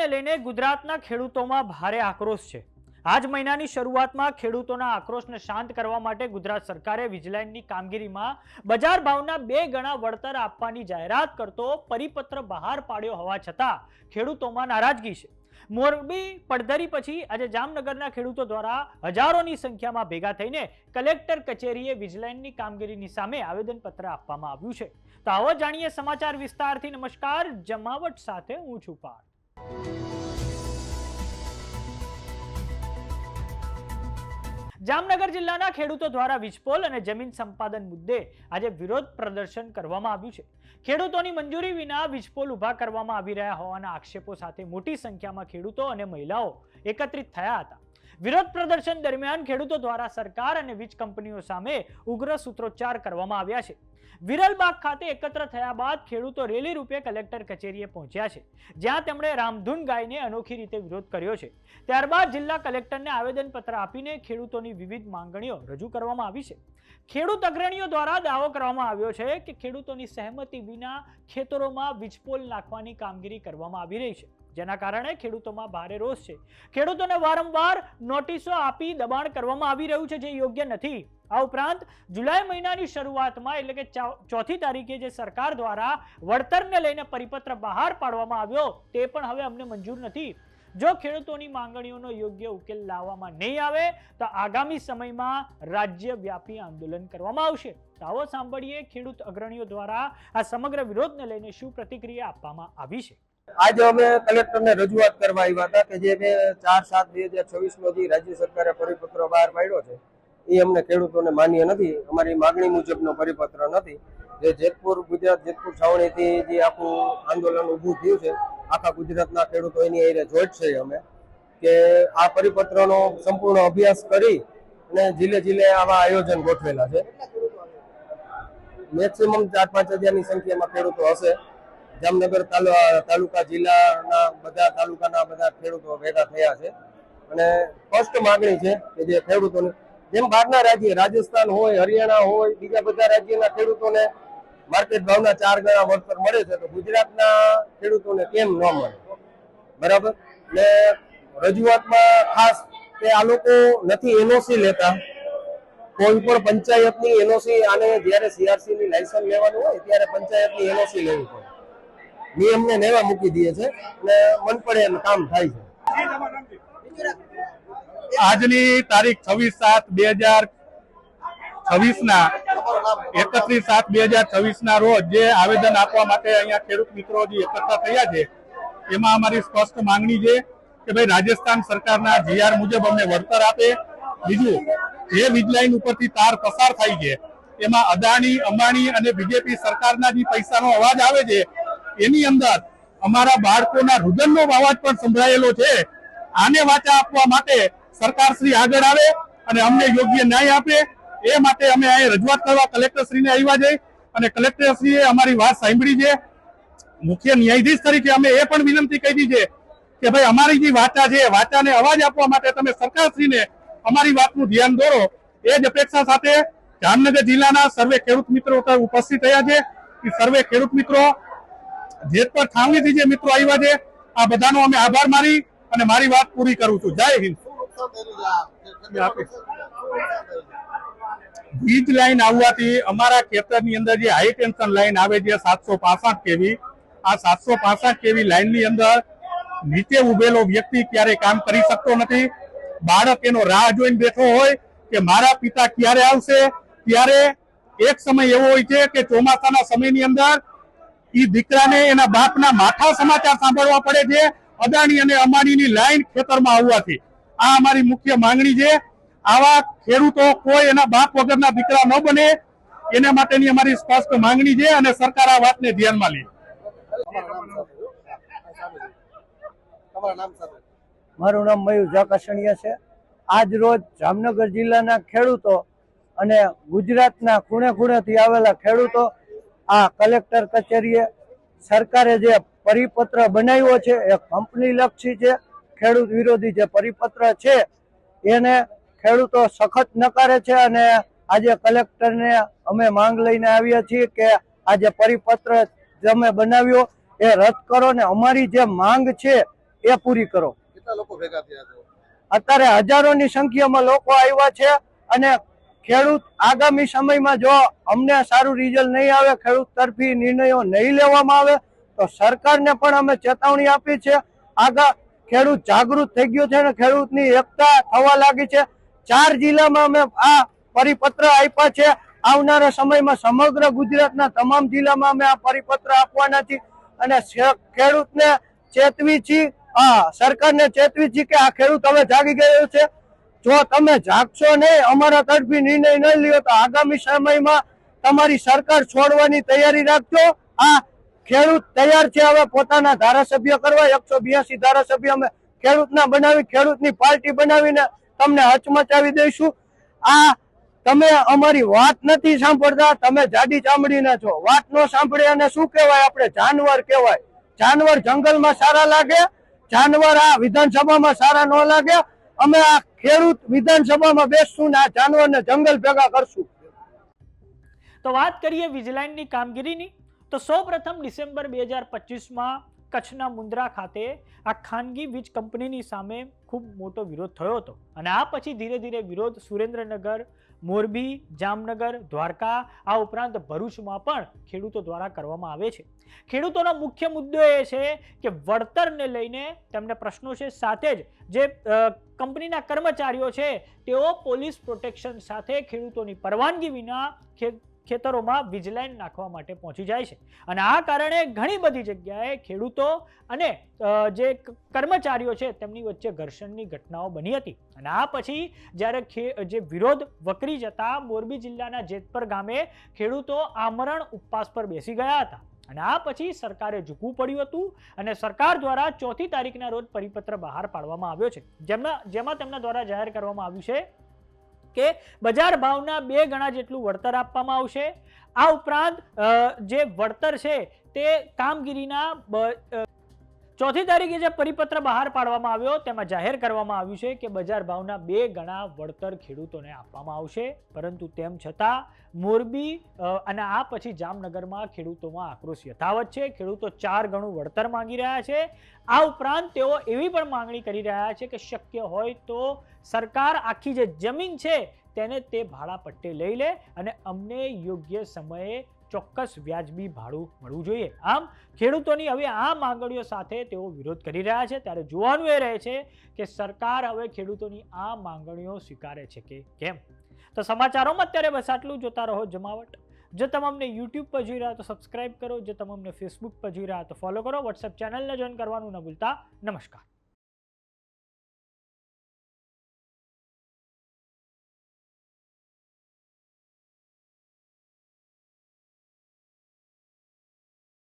વળતરને લઈને ગુજરાતના ખેડૂતોમાં ભારે આક્રોશ છે। આ જ મહિનાની શરૂઆતમાં ખેડૂતોના આક્રોશને શાંત કરવા માટે ગુજરાત સરકારે વીજલાઇનની કામગીરીમાં બજાર ભાવના 2 ગણા વળતર આપવાની જાહેરાત કરતો પરિપત્ર બહાર પાડ્યો હોવા છતાં ખેડૂતોમાં નારાજગી છે। મોરબી પડધરી પછી આજે જામનગરના ખેડૂતો દ્વારા હજારોની સંખ્યામાં ભેગા થઈને કલેક્ટર કચેરીએ વીજલાઇનની કામગીરીની સામે આવેદનપત્ર આપવામાં આવ્યું છે। તો આવો જાણીએ સમાચાર વિસ્તારથી। નમસ્કાર, જમાવટ સાથે હું છું પાર્થ। જામનગર જિલ્લાના ખેડૂતો દ્વારા વીજપોલ અને જમીન સંપાદન મુદ્દે આજે વિરોધ પ્રદર્શન કરવામાં આવ્યું છે। ખેડૂતોની મંજૂરી વિના વીજપોલ ઉભા કરવામાં આવી રહ્યા હોવાના આક્ષેપો સાથે મોટી સંખ્યામાં ખેડૂતો અને મહિલાઓ એકત્રિત થયા હતા। વિરોધ પ્રદર્શન દરમિયાન ખેડૂતો દ્વારા સરકાર અને વીજ કંપનીઓ સામે ઉગ્ર સૂત્રોચ્ચાર કરવામાં આવ્યા છે। વિરલબાગ ખાતે એકત્ર થયા બાદ ખેડૂતો રેલી રૂપે કલેક્ટર કચેરીએ પહોંચ્યા છે, જ્યાં તેમણે રામધૂન ગાઈને અનોખી રીતે વિરોધ કર્યો છે। ત્યારબાદ જિલ્લા કલેક્ટરને આવેદનપત્ર આપીને ખેડૂતોની વિવિધ માંગણીઓ રજૂ કરવામાં આવી છે। ખેડૂત અગ્રણીઓ દ્વારા દાવો કરવામાં આવ્યો છે કે ખેડૂતોની સહેમતી વિના ખેતરોમાં વીજપોલ નાખવાની કામગીરી કરવામાં આવી રહી છે, જેના કારણે ખેડૂતોમાં ભારે રોષ છે। ખેડૂતોને વારંવાર નોટિસો આપી દબાણ કરવામાં આવી રહ્યું છે, જે યોગ્ય નથી। આ ઉપરાંત જુલાઈ મહિનાની શરૂઆતમાં એટલે કે 4મી તારીખે જે સરકાર દ્વારા વળતરને લઈને પરિપત્ર બહાર પાડવામાં આવ્યો તે પણ હવે અમને મંજૂર નથી। જો ખેડૂતોની માંગણીઓનો યોગ્ય ઉકેલ લાવવામાં નહીં આવે તો આગામી સમયમાં રાજ્યવ્યાપી આંદોલન કરવામાં આવશે। તો આવો સાંભળીએ ખેડૂત અગ્રણીઓ દ્વારા આ સમગ્ર વિરોધને લઈને શું પ્રતિક્રિયા આપવામાં આવી છે। आज અમે કલેક્ટરને રજૂઆત કરવા આવ્યા હતા કે જે 4/7/2024 નો રાજ્ય સરકારે પરિપત્ર બહાર પાડ્યો છે એ અમને ખેડૂતોને માન્ય નથી। અમારી માંગણી મુજબનો પરિપત્ર નથી। જે જેતપુર ગુજરાત જેતપુર છાવણીથી જે આખું આંદોલન ઊભું થયું છે, આખા ગુજરાતના ખેડૂતો એની આરે જોડશે અમે કે આ પરિપત્રનો સંપૂર્ણ અભ્યાસ કરી અને જિલ્લે જિલ્લે આવા આયોજન ગોઠવેલા છે। મેક્સિમમ 4-5 હજારની સંખ્યામાં ખેડૂતો હશે। જામનગર તાલુકા જિલ્લાના બધા તાલુકાના બધા ખેડૂતો ભેગા થયા છે અને સ્પષ્ટ માંગણી છે કે જે ખેડૂતોને જેમ બહારના રાજ્ય રાજસ્થાન હોય, હરિયાણા હોય, બીજા બધા રાજ્યના ખેડૂતોને માર્કેટ ભાવના 4 ગણા વળતર મળે છે, તો ગુજરાતના ખેડૂતોને કેમ ન મળે? બરાબર। એટલે રજૂઆતમાં ખાસ કે આ લોકો નથી એનઓસી લેતા, કોઈ પણ પંચાયતની એનઓસી, આને જયારે સીઆરસી ની લાયસન્સ લેવાનું હોય ત્યારે પંચાયતની એનઓસી લેવી પડે, નિયમને નેવા મૂકી દે છે અને મન પડે એમ કામ થાય છે। આજની તારીખ 26/7/2026 ના 31/7/2026 ના રોજ જે આવેદન આપવા માટે અહીંયા ખેડૂત મિત્રો જે એકઠા થયા છે, એમાં અમારી સ્પષ્ટ માંગણી છે કે ભાઈ રાજસ્થાન સરકારના જીઆર મુજબ અમને વળતર આપે। બીજું, જે વીજલાઇન ઉપરથી તાર પસાર થાય છે એમાં અદાણી, અંબાણી અને બીજેપી સરકારના જે પૈસાનો અવાજ આવે છે એની અંદર અમારા બાળકોના રુદનનો અવાજ પણ સંભળાયેલો છે। આને વાચા આપવા માટે સરકારશ્રી આગળ આવે અને અમને યોગ્ય ન્યાય આપે, એ માટે અમે અહીં રજૂઆત કરવા કલેક્ટરશ્રીને આવ્યા છે અને કલેક્ટરશ્રીએ અમારી વાત સાંભળી છે। મુખ્ય ન્યાયાધીશ તરીકે અમે એ પણ વિનંતી કરી છે કે ભાઈ અમારી જે વાચા છે, વાચાને અવાજ આપવા માટે તમે સરકારશ્રીને અમારી વાતનું ધ્યાન દોરો। એ જ અપેક્ષા સાથે જામનગર જિલ્લાના સર્વે ખેડૂત મિત્રો ઉપસ્થિત થયા છે। એ સર્વે ખેડૂત મિત્રો જેતપુર છાવણીથી જે મિત્રો આવ્યા છે, આ બધાનો અમે આભાર માની અને મારી વાત પૂરી કરું છું। જય હિન્દ। વીજ લાઈન આવવાથી અમારા ખેતરની અંદર જે હાઈ ટેન્શન લાઈન આવે છે 765 કેવી, આ 765 કેવી લાઈનની અંદર નીચે ઉભેલો વ્યક્તિ ક્યારે કામ કરી શકતો નથી। બાળક એનો રાહ જોઈને બેઠો હોય કે મારા પિતા ક્યારે આવશે। ત્યારે એક સમય એવો હોય છે કે ચોમાસાના સમયની અંદર ઈ દીકરાને એના બાપના માઠા સમાચાર સાંભળવા પડે છે અદાણી અને અંબાણીની લાઈન ખેતરમાં આવવાથી। આ અમારી મુખ્ય માંગણી છે। આવા ખેડૂતો કોઈ એના બાપ વગરના દીકરા ન બને, એના માટેની અમારી સ્પષ્ટ માંગણી છે અને સરકાર આ વાતને ધ્યાનમાં લે। મારું નામ મયુર જાકાસણિયા છે। આજ રોજ જામનગર જિલ્લાના ખેડૂતો અને ગુજરાતના ખૂણે ખૂણેથી આવેલા ખેડૂતો આ કલેક્ટર કચેરીએ સરકારે જે પરિપત્ર બનાવ્યો છે એ કંપની લક્ષી છે। ખેડૂત વિરોધી જે પરિપત્ર છે એને ખેડૂતો સખત નકારે છે અને આજે કલેક્ટરને અમે માંગ લઈને આવ્યા છીએ કે આ જે પરિપત્ર જે અમે બનાવ્યો એ રદ કરો ને અમારી જે માંગ છે એ પૂરી કરો. કેટલા લોકો ભેગા થયા છે? અત્યારે હજારોની સંખ્યામાં લોકો આવ્યા છે અને ખેડૂત આગામી સમયમાં જો અમને સારું રિઝલ્ટ નહીં આવે, ખેડૂત તરફી નિર્ણયો નહીં લેવામાં આવે તો સરકારને પણ અમે ચેતવણી આપી છે. ખેડૂત જાગૃત થઈ ગયો છે અને ખેડૂતની એકતા થવા લાગી છે. 4 જિલ્લામાં અમે આ પરિપત્ર આપ્યા છે. આવનારા સમયમાં સમગ્ર ગુજરાતના તમામ જિલ્લામાં અમે આ પરિપત્ર આપવાના છીએ અને ખેડૂતને ચેતવી છીએ, સરકારને ચેતવી છીએ કે આ ખેડૂત હવે જાગી ગયો છે. જો તમે જાગશો નહીં, અમારા તરફી નિર્ણય નહીં લ્યો તો આગામી સમયમાં તમારી સરકાર છોડવાની તૈયારી રાખજો. આ ખેડૂત તૈયાર છે હવે પોતાના ધારાસભ્ય કરવા. 182 ધારાસભ્ય અમે ખેડૂતના બનાવી, ખેડૂતની પાર્ટી બનાવીને તમને હચમચાવી દઈશું. આ તમે અમારી વાત નથી સાંભળતા, તમે જાડી ચામડીના છો. વાત ન સાંભળે અને શું કહેવાય? આપણે જાનવર કહેવાય. જાનવર જંગલમાં સારા લાગે, જાનવર આ વિધાનસભામાં સારા ન લાગે. અમે આ ખેડૂત વિધાનસભામાં બેસશું ને આ જાનવરને જંગલ ભેગા કરશું. તો વાત કરીએ વીજલાઇનની કામગીરીની, તો સૌપ્રથમ ડિસેમ્બર 2025માં કચ્છના મુન્દ્રા ખાતે આ ખાનગી વીજ કંપનીની સામે ખૂબ મોટો વિરોધ થયો હતો અને આ પછી ધીરે ધીરે વિરોધ સુરેન્દ્રનગર, મોરબી, જામનગર, દ્વારકા, આ ઉપરાંત ભરૂચમાં પણ ખેડૂતો દ્વારા કરવામાં આવે છે. ખેડૂતોનો મુખ્ય મુદ્દો એ છે કે વળતરને લઈને તેમને પ્રશ્નો છે, સાથે જ જે કંપનીના કર્મચારીઓ છે તેઓ પોલીસ પ્રોટેક્શન સાથે ખેડૂતોની પરવાનગી વિના ખેતરોમાં વીજ લાઇન નાખવા માટે પહોંચી જાય છે અને આ કારણે ઘણી બધી જગ્યાએ ખેડૂતો અને જે કર્મચારીઓ છે તેમની વચ્ચે ઘર્ષણની ઘટનાઓ બની હતી અને આ પછી જ્યારે જે વિરોધ વકરી જતા મોરબી જિલ્લાના જેતપર ગામે ખેડૂતો આમરણ ઉપવાસ પર બેસી ગયા હતા અને આ પછી સરકારે ઝૂકવું પડ્યું હતું અને સરકાર દ્વારા 4મી તારીખના રોજ પરિપત્ર બહાર પાડવામાં આવ્યો છે, જેમાં તેમના દ્વારા જાહેર કરવામાં આવ્યું છે કે બજાર ભાવના 2 ગણા જેટલું વળતર આપવામાં આવશે. આ ઉપરાંત જે વળતર છે તે કામગીરીના 4મી તારીખે જે પરિપત્ર બહાર પાડવામાં આવ્યો તેમાં જાહેર કરવામાં આવ્યું છે કે બજાર ભાવના 2 ગણા વળતર ખેડૂતોને આપવામાં આવશે. પરંતુ તેમ છતાં મોરબી અને આ પછી જામનગરમાં ખેડૂતોમાં આક્રોશ યથાવત છે. ખેડૂતો 4 ગણું વળતર માંગી રહ્યા છે. આ ઉપરાંત તેઓ એવી પણ માંગણી કરી રહ્યા છે કે શક્ય હોય તો સરકાર આખી જે જમીન છે તેને તે ભાડા પટ્ટે લઈ લે અને અમને યોગ્ય સમયે ચોક્કસ વ્યાજબી ભાડું મળવું જોઈએ. આમ ખેડૂતોની હવે આ માંગણીઓ સાથે તેઓ વિરોધ કરી રહ્યા છે. ત્યારે જોવાનું એ રહે છે કે સરકાર હવે ખેડૂતોની આ માંગણીઓ સ્વીકારે છે કે કેમ. તો સમાચારોમાં અત્યારે બસ આટલું. જોતા રહો જમાવટ. જો તમે અમને YouTube પર જોઈ રહ્યા તો સબસ્ક્રાઇબ કરો, જો તમે અમને Facebook પર જોઈ રહ્યા તો ફોલો કરો, WhatsApp ચેનલને જોઈન કરવાનું ન ભૂલતા. નમસ્કાર.